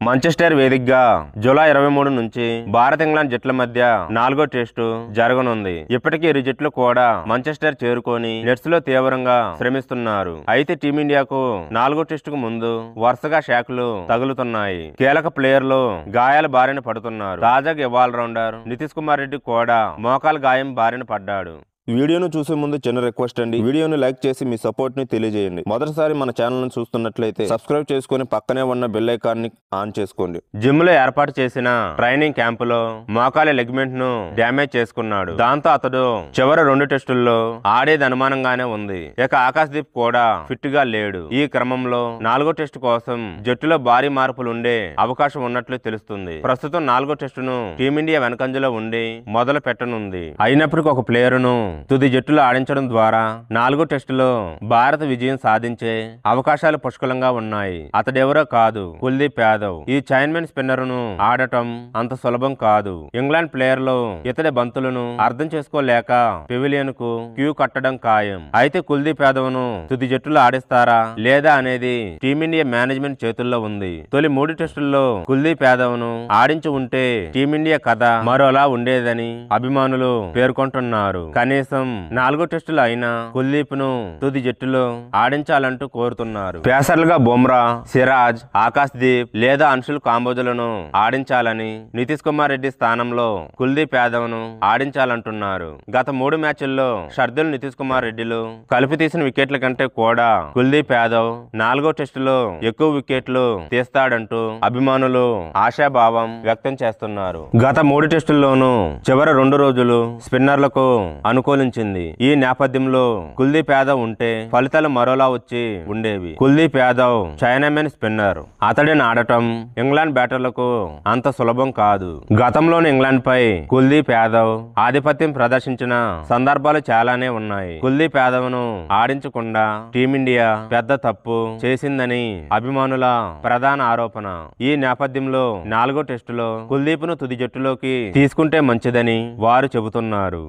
Manchester వేదికగా July 23 నుంచి Bharat England జట్ల మధ్య 4వ టెస్టు జరగనుంది. ఇప్పటికీ ఇరు జట్లు కూడా మాంచెస్టర్ చేరుకొని నెట్స్ లో తీవ్రంగా శ్రమిస్తున్నారు. అయితే టీమిండియాకు 4వ టెస్టుకు ముందు వరుసగా షాకులు తగులుతున్నాయి. కీలక ప్లేయర్లు గాయాల బారిన పడుతున్నారు. తాజాగా యువ ఆల్రౌండర్ నితీష్ కుమార్ రెడ్డి కూడా మోకాలు గాయం బారిన పడ్డాడు. వీడియోను చూసే ముందు చిన్న రిక్వెస్ట్ అండి, వీడియోను లైక్ చేసి మీ సపోర్ట్ ని తెలియజేయండి. మొదటిసారి మన ఛానల్ ను చూస్తున్నట్లయితే సబ్స్క్రైబ్ చేసుకుని పక్కనే ఉన్న బెల్ ఐకాన్ ని ఆన్ చేసుకోండి. జిమ్ లో ఏర్పాటు చేసిన ట్రైనింగ్ క్యాంపులో మోకాలి లెగ్మెంట్ ను డ్యామేజ్ చేసుకున్నాడు. దాంతో అతడు చివరి 2 టెస్టుల్లో ఆడేది అనుమానంగానే ఉంది. ఇక ఆకాశ్దీప్ కూడా ఫిట్ గా లేడు. ఈ క్రమంలో 4వ టెస్టు కోసం జట్టులో భారీ మార్పులుండే అవకాశం ఉన్నట్లు తెలుస్తుంది. ప్రస్తుతం 4వ టెస్టును టీమిండియా వెనకంజలో ఉండి మొదలు పెట్టనుంది. అయినప్పటికీ ఒక ప్లేయరును తుది జట్టులో ఆడించడం ద్వారా 4వ టెస్టులో భారత విజయం సాధించే అవకాశాలు పుష్కలంగా ఉన్నాయి. అతడెవరో కాదు, కుల్దీప్ యాదవ్. ఈ చైన్మెన్ స్పిన్నర్ ను ఆడటం అంత సులభం కాదు. ఇంగ్లాండ్ ప్లేయర్లు ఇతడి బంతులను అర్థం చేసుకోలేక పెవిలియన్ కు క్యూ కట్టడం ఖాయం. అయితే కుల్దీప్ యాదవ్ ను తుది జట్టులో ఆడిస్తారా లేదా అనేది టీమిండియా మేనేజ్మెంట్ చేతుల్లో ఉంది. తొలి 3 టెస్టుల్లో కుల్దీప్ యాదవ్ ను ఆడించి ఉంటే టీమిండియా కథ మరోలా ఉండేదని అభిమానులు పేర్కొంటున్నారు. కనీసం 4వ టెస్టులో అయినా కుల్దీప్ ను తుది జట్టులో ఆడించాలంటూ కోరుతున్నారు. పేసర్లుగా బుమ్రా, సిరాజ్, ఆకాశ్దీప్ లేదా అన్షుల్ కాంబోజులను ఆడించాలని, నితీష్ కుమార్ రెడ్డి స్థానంలో కుల్దీప్ యాదవ్ ను ఆడించాలంటున్నారు. గత 3 మ్యాచ్ల్లో షర్దుల్, నితీష్ కుమార్ రెడ్డిలు కలిపి తీసిన వికెట్ల కంటే కూడా కుల్దీప్ యాదవ్ 4వ టెస్టులో ఎక్కువ వికెట్లు తీస్తాడంటూ అభిమానులు ఆశాభావం వ్యక్తం చేస్తున్నారు. గత 3 టెస్టుల్లోనూ చివరి 2 రోజులు స్పిన్నర్లకు అనుకూలించింది. ఈ నేపథ్యంలో కుల్దీప్ యాదవ్ ఉంటే ఫలితాలు మరోలా వచ్చి ఉండేవి. Kuldeep Yadav chinamen spinner. అతడిని ఆడటం ఇంగ్లాండ్ బ్యాటర్లకు అంత సులభం కాదు. గతంలోని ఇంగ్లాండ్ పై కుల్దీప్ యాదవ్ ఆధిపత్యం ప్రదర్శించిన సందర్భాలు చాలానే ఉన్నాయి. కుల్దీప్ యాదవ్ ను ఆడించకుండా టీమిండియా పెద్ద తప్పు చేసిందని అభిమానుల ప్రధాన ఆరోపణ. ఈ నేపథ్యంలో 4వ టెస్టులో కుల్దీప్ ను తుది జట్టులోకి తీసుకుంటే మంచిదని వారు చెబుతున్నారు.